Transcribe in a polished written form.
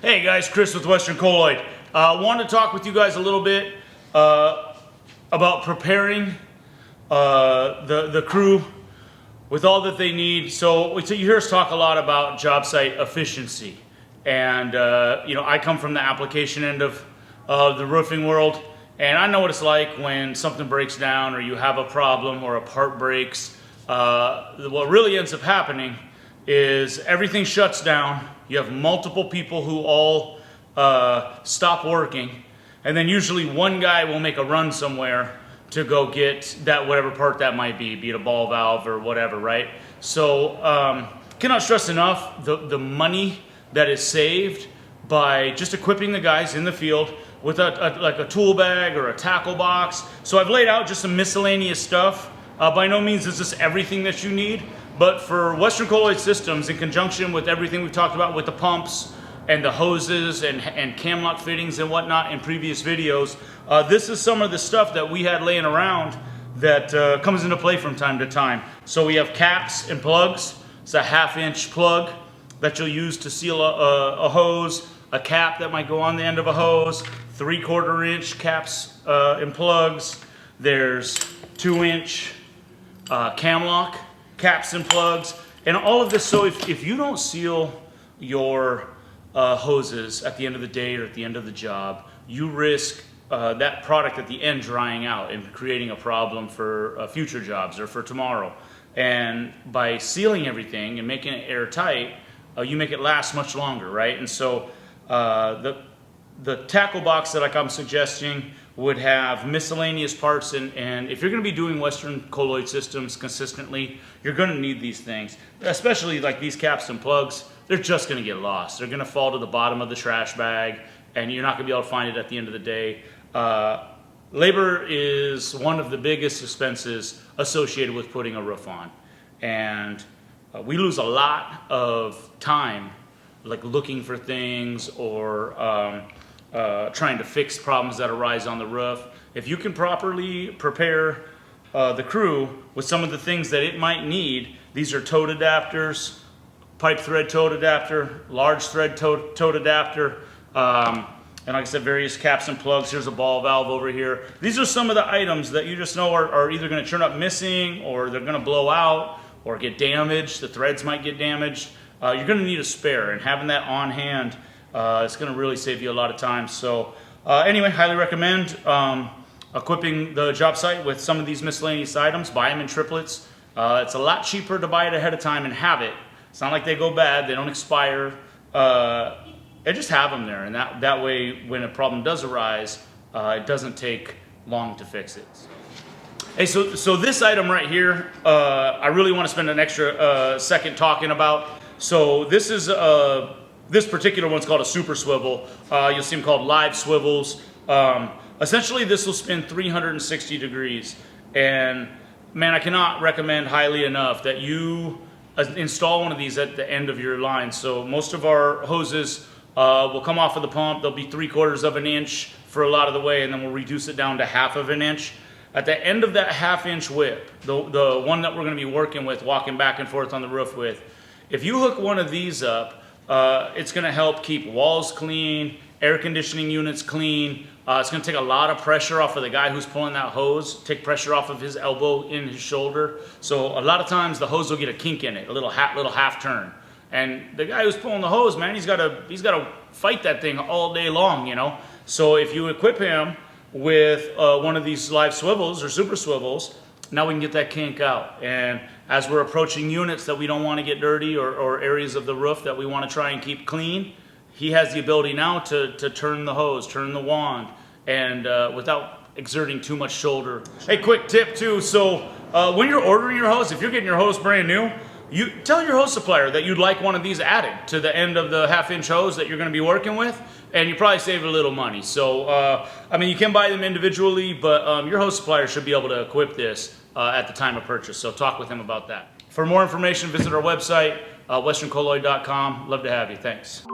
Hey guys, Chris with Western Colloid. Want to talk with you guys a little bit about preparing the crew with all that they need. So you hear us talk a lot about job site efficiency, and I come from the application end of the roofing world, and I know what it's like when something breaks down or you have a problem or a part breaks. What really ends up happening is everything shuts down. You have multiple people who all stop working, and then usually one guy will make a run somewhere to go get that whatever part that might be it a ball valve or whatever, right? So cannot stress enough the money that is saved by just equipping the guys in the field with like a tool bag or a tackle box. So I've laid out just some miscellaneous stuff. By no means is this everything that you need, but for Western Colloid systems, in conjunction with everything we've talked about with the pumps and the hoses and cam lock fittings and whatnot in previous videos, this is some of the stuff that we had laying around that comes into play from time to time. So we have caps and plugs. It's a 1/2-inch plug that you'll use to seal a hose, a cap that might go on the end of a hose, 3/4-inch caps and plugs. There's 2-inch cam lock caps and plugs, and all of this. So if you don't seal your hoses at the end of the day or at the end of the job, you risk that product at the end drying out and creating a problem for future jobs or for tomorrow. And by sealing everything and making it airtight, you make it last much longer, right? And so the tackle box that I'm suggesting would have miscellaneous parts, and if you're going to be doing Western Colloid systems consistently, you're going to need these things, especially like these caps and plugs. They're just going to get lost. They're going to fall to the bottom of the trash bag, and you're not going to be able to find it at the end of the day. Labor is one of the biggest expenses associated with putting a roof on, and we lose a lot of time like looking for things or trying to fix problems that arise on the roof. If you can properly prepare the crew with some of the things that it might need, these are tote adapters, pipe thread tote adapter, large thread tote adapter, and like I said, various caps and plugs. Here's a ball valve over here. These are some of the items that you just know are either going to turn up missing, or they're going to blow out or get damaged. The threads might get damaged. You're going to need a spare, and having that on hand it's going to really save you a lot of time. So anyway, highly recommend equipping the job site with some of these miscellaneous items. Buy them in triplets. It's a lot cheaper to buy it ahead of time and have it. It's not like they go bad, they don't expire. And just have them there, and that way when a problem does arise, it doesn't take long to fix it. Hey, so this item right here, I really want to spend an extra second talking about. So this is this particular one's called a super swivel. You'll see them called live swivels. Essentially, this will spin 360 degrees. And man, I cannot recommend highly enough that you install one of these at the end of your line. So most of our hoses will come off of the pump. They'll be 3/4 of an inch for a lot of the way, and then we'll reduce it down to 1/2 of an inch. At the end of that 1/2-inch whip, the one that we're going to be working with, walking back and forth on the roof with, if you hook one of these up, it's going to help keep walls clean, air conditioning units clean. It's going to take a lot of pressure off of the guy who's pulling that hose, take pressure off of his elbow in his shoulder. So a lot of times the hose will get a kink in it, a little half turn. And the guy who's pulling the hose, man, he's got to fight that thing all day long, you know. So if you equip him with one of these live swivels or super swivels, now we can get that kink out. And as we're approaching units that we don't want to get dirty, or areas of the roof that we want to try and keep clean, he has the ability now to turn the hose, turn the wand, and without exerting too much shoulder. Hey, quick tip too. So when you're ordering your hose, if you're getting your hose brand new, you tell your hose supplier that you'd like one of these added to the end of the 1/2-inch hose that you're going to be working with, and you probably save a little money. So I mean, you can buy them individually, but your hose supplier should be able to equip this at the time of purchase. So talk with him about that. For more information, visit our website, westerncolloid.com. Love to have you. Thanks.